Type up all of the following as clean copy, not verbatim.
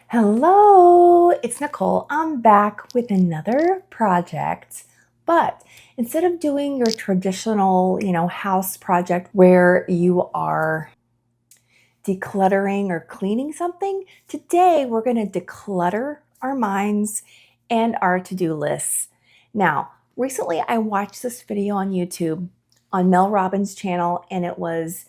Hello, it's Nicole. I'm back with another project, but instead of doing your traditional, house project where you are decluttering or cleaning something, today we're going to declutter our minds and our to-do lists. Now, recently I watched this video on YouTube on Mel Robbins' channel, and it was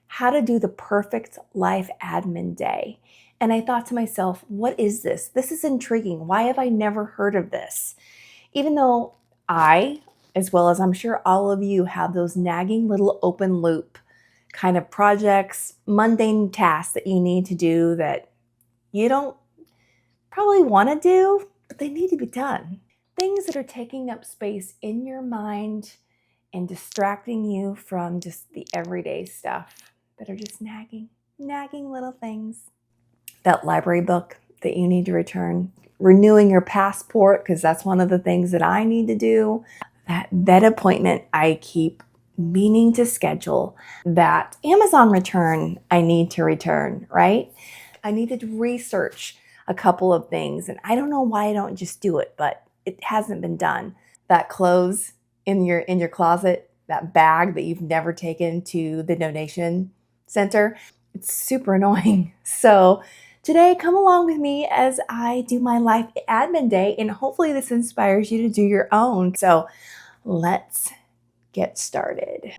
how to do the perfect life admin day. And I thought to myself, what is this? This is intriguing. Why have I never heard of this? Even though I, as well as I'm sure all of you, have those nagging little open loop kind of projects, mundane tasks that you need to do that you don't probably want to do, but they need to be done. Things that are taking up space in your mind and distracting you from just the everyday stuff that are just nagging little things. That library book that you need to return, renewing your passport, because that's one of the things that I need to do. That vet appointment I keep meaning to schedule, that Amazon return I need to return, right? I needed to research a couple of things, and I don't know why I don't just do it, but it hasn't been done. That clothes in your closet, that bag that you've never taken to the donation center, it's super annoying. So today, come along with me as I do my life admin day, and hopefully this inspires you to do your own. So let's get started.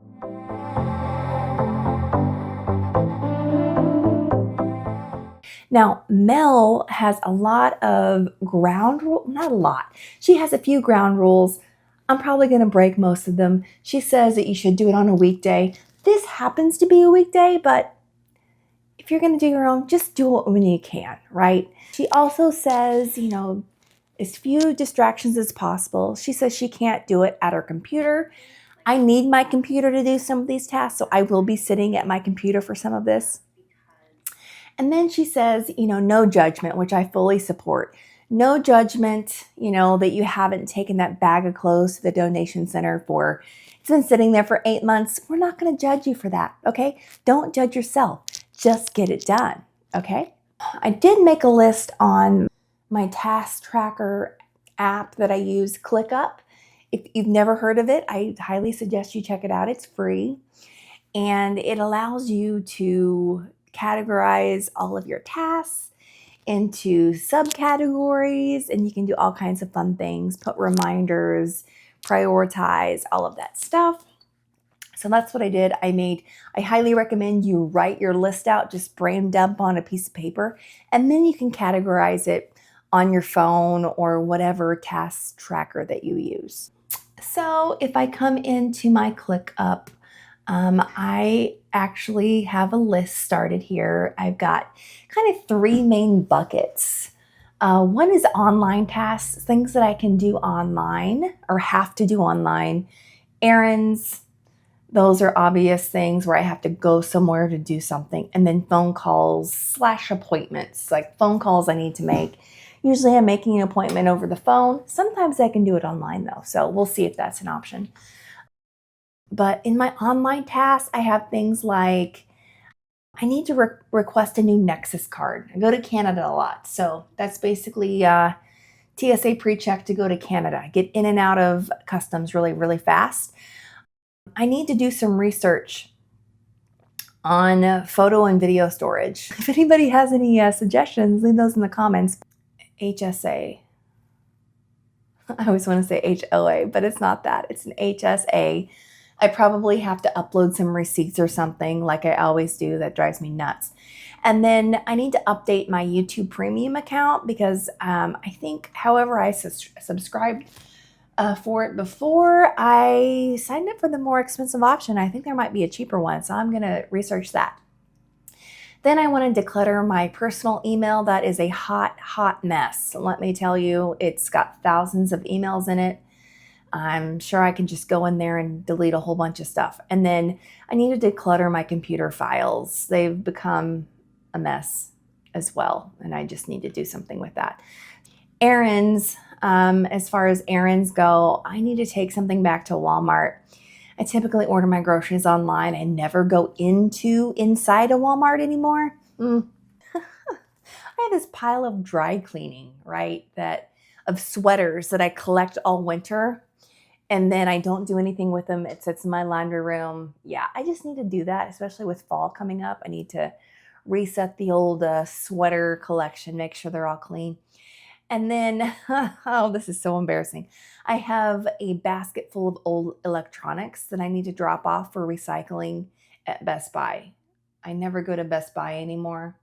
Now, Mel has a lot of ground rules, not a lot. She has a few ground rules. I'm probably going to break most of them. She says that you should do it on a weekday. This happens to be a weekday, but if you're going to do your own, just do it when you can, right? She also says, as few distractions as possible. She says she can't do it at her computer. I need my computer to do some of these tasks, so I will be sitting at my computer for some of this. And then she says, no judgment, which I fully support. No judgment, that you haven't taken that bag of clothes to the donation center for. It's been sitting there for 8 months. We're not going to judge you for that, okay? Don't judge yourself. Just get it done, okay? I did make a list on my task tracker app that I use, ClickUp. If you've never heard of it, I highly suggest you check it out. It's free, and it allows you to categorize all of your tasks into subcategories, and you can do all kinds of fun things, put reminders, prioritize, all of that stuff. So that's what I did. I highly recommend you write your list out, just brain dump on a piece of paper, and then you can categorize it on your phone or whatever task tracker that you use. So if I come into my ClickUp, I actually have a list started here. I've got kind of 3 main buckets. One is online tasks, things that I can do online or have to do online. Errands, those are obvious things where I have to go somewhere to do something. And then phone calls / appointments, like phone calls I need to make. Usually I'm making an appointment over the phone. Sometimes I can do it online though, so we'll see if that's an option. But in my online tasks, I have things like I need to request a new Nexus card. I go to Canada a lot, so that's basically TSA pre-check to go to Canada. Get in and out of customs really, really fast. I need to do some research on photo and video storage. If anybody has any suggestions, leave those in the comments. HSA. I always want to say HOA, but it's not that. It's an HSA. I probably have to upload some receipts or something like I always do. That drives me nuts. And then I need to update my YouTube Premium account because I think, however, I subscribed for it before, I signed up for the more expensive option. I think there might be a cheaper one, so I'm going to research that. Then I want to declutter my personal email. That is a hot, hot mess. Let me tell you, it's got thousands of emails in it. I'm sure I can just go in there and delete a whole bunch of stuff. And then I need to declutter my computer files. They've become a mess as well, and I just need to do something with that. Errands, as far as errands go, I need to take something back to Walmart. I typically order my groceries online and never go inside a Walmart anymore. I have this pile of dry cleaning, right? Of sweaters that I collect all winter and then I don't do anything with them. It sits in my laundry room. Yeah, I just need to do that, especially with fall coming up. I need to reset the old sweater collection, make sure they're all clean. And then, oh, this is so embarrassing. I have a basket full of old electronics that I need to drop off for recycling at Best Buy. I never go to Best Buy anymore,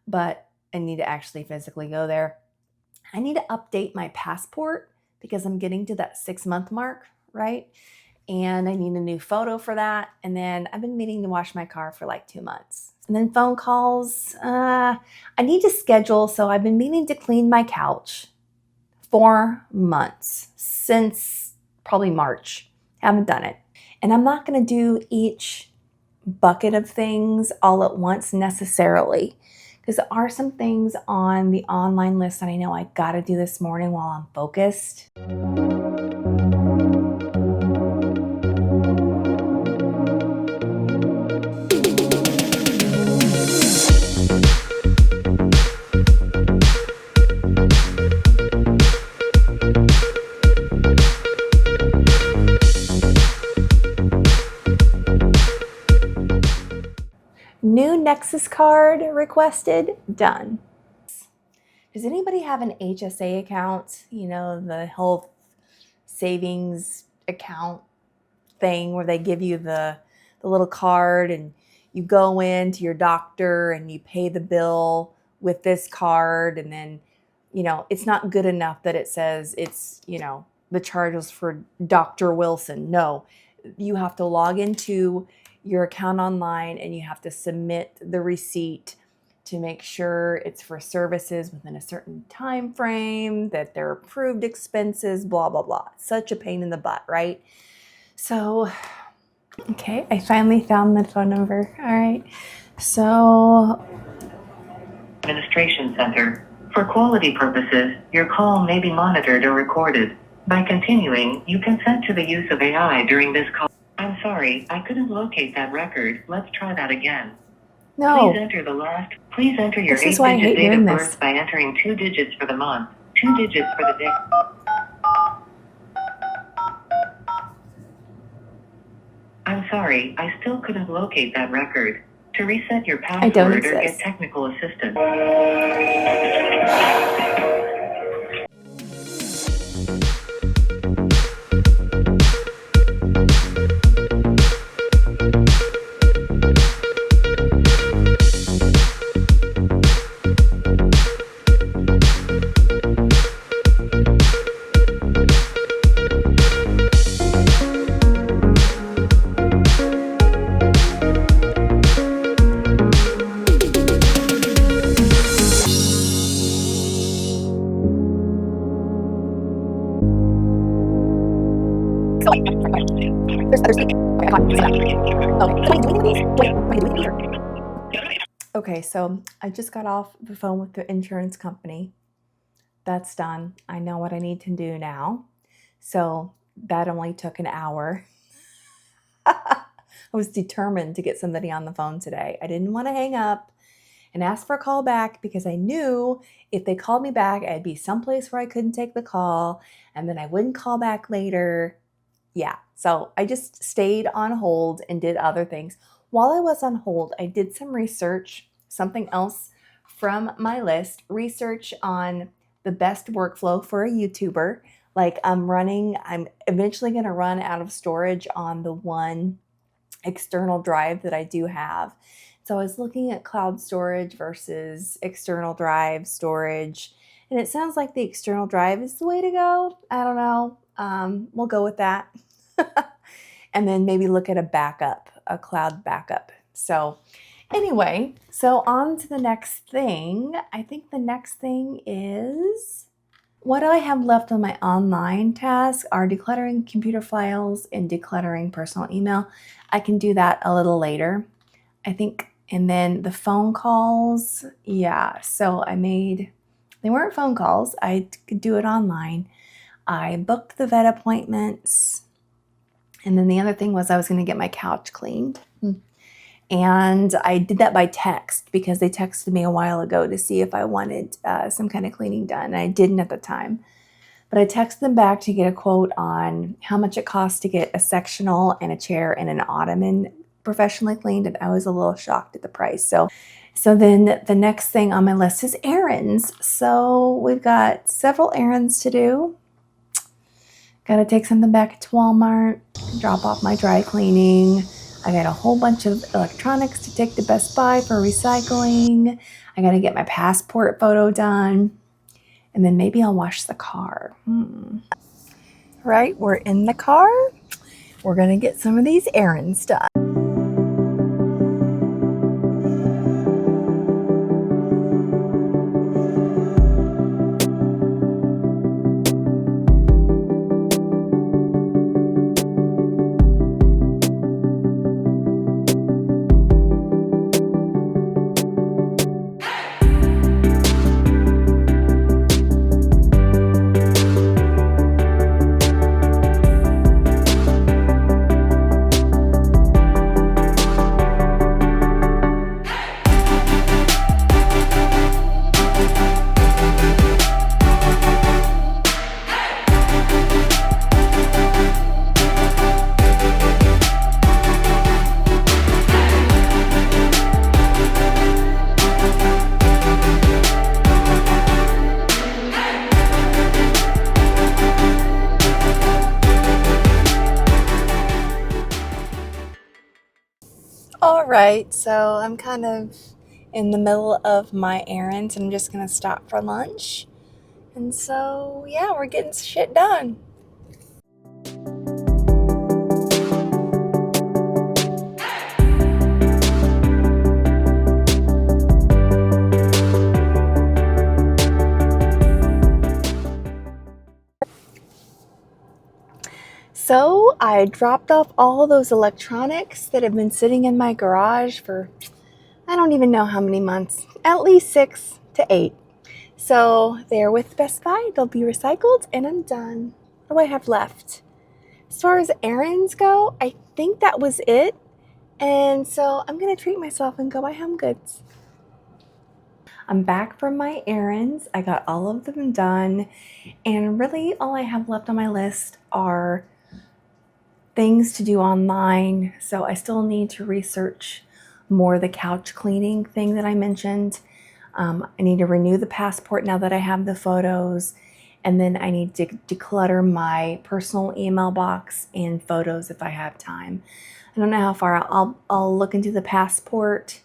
but I need to actually physically go there. I need to update my passport because I'm getting to that 6-month mark, right? And I need a new photo for that. And then I've been meaning to wash my car for like 2 months. And then phone calls, I need to schedule. So I've been meaning to clean my couch 4 months since probably March. Haven't done it. And I'm not going to do each bucket of things all at once necessarily, because there are some things on the online list that I know I got to do this morning while I'm focused. New Nexus card requested, done. Does anybody have an HSA account? You know, the health savings account thing where they give you the little card and you go in to your doctor and you pay the bill with this card, and then, you know, it's not good enough that it says it's, you know, the charge was for Dr. Wilson. No, you have to log into your account online and you have to submit the receipt to make sure it's for services within a certain time frame, that they're approved expenses, blah, blah, blah. Such a pain in the butt, right? So, okay, I finally found the phone number. All right. So, Administration Center. For quality purposes, your call may be monitored or recorded. By continuing, you consent to the use of AI during this call. I'm sorry, I couldn't locate that record. Let's try that again. no. Please enter your This is why I 8-digit hate date doing of this. birth by entering 2 digits for the month, 2 digits for the day. I'm sorry, I still couldn't locate that record. To reset your I don't password or get exist. technical assistance. Okay, so I just got off the phone with the insurance company. That's done. I know what I need to do now. So that only took an hour. I was determined to get somebody on the phone today. I didn't want to hang up and ask for a call back because I knew if they called me back, I'd be someplace where I couldn't take the call and then I wouldn't call back later. Yeah, so I just stayed on hold and did other things. While I was on hold, I did some research, something else from my list, research on the best workflow for a YouTuber. Like I'm eventually going to run out of storage on the one external drive that I do have. So I was looking at cloud storage versus external drive storage, and it sounds like the external drive is the way to go. I don't know. We'll go with that. And then maybe look at a cloud backup. So anyway, so on to the next thing. I think the next thing is, what I have left on my online tasks are decluttering computer files and decluttering personal email. I can do that a little later, I think. And then the phone calls, yeah. So they weren't phone calls. I could do it online. I booked the vet appointments. And then the other thing was I was going to get my couch cleaned. And I did that by text because they texted me a while ago to see if I wanted some kind of cleaning done. And I didn't at the time. But I texted them back to get a quote on how much it costs to get a sectional and a chair and an ottoman professionally cleaned. And I was a little shocked at the price. So then the next thing on my list is errands. So we've got several errands to do. Got to take something back to Walmart, drop off my dry cleaning. I got a whole bunch of electronics to take to Best Buy for recycling. I got to get my passport photo done. And then maybe I'll wash the car. Right, we're in the car. We're going to get some of these errands done. All right, so I'm kind of in the middle of my errands and I'm just going to stop for lunch. And so, yeah, we're getting shit done. So I dropped off all those electronics that have been sitting in my garage for I don't even know how many months, at least 6 to 8. So they're with Best Buy, they'll be recycled, and I'm done. What do I have left? As far as errands go, I think that was it. And so I'm gonna treat myself and go buy home goods. I'm back from my errands. I got all of them done. And really all I have left on my list are things to do online. So I still need to research more the couch cleaning thing that I mentioned. I need to renew the passport now that I have the photos. And then I need to declutter my personal email box and photos if I have time. I don't know how far I'll look into the passport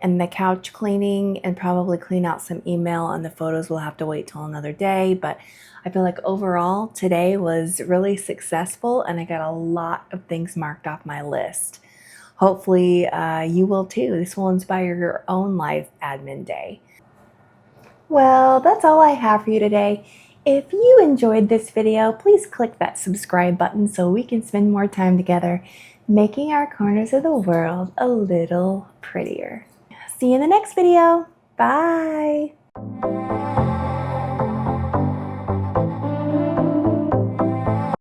and the couch cleaning and probably clean out some email, and the photos will have to wait till another day. But I feel like overall today was really successful and I got a lot of things marked off my list. Hopefully you will too. This will inspire your own life admin day. Well, that's all I have for you today. If you enjoyed this video, please click that subscribe button so we can spend more time together making our corners of the world a little prettier. See you in the next video. Bye.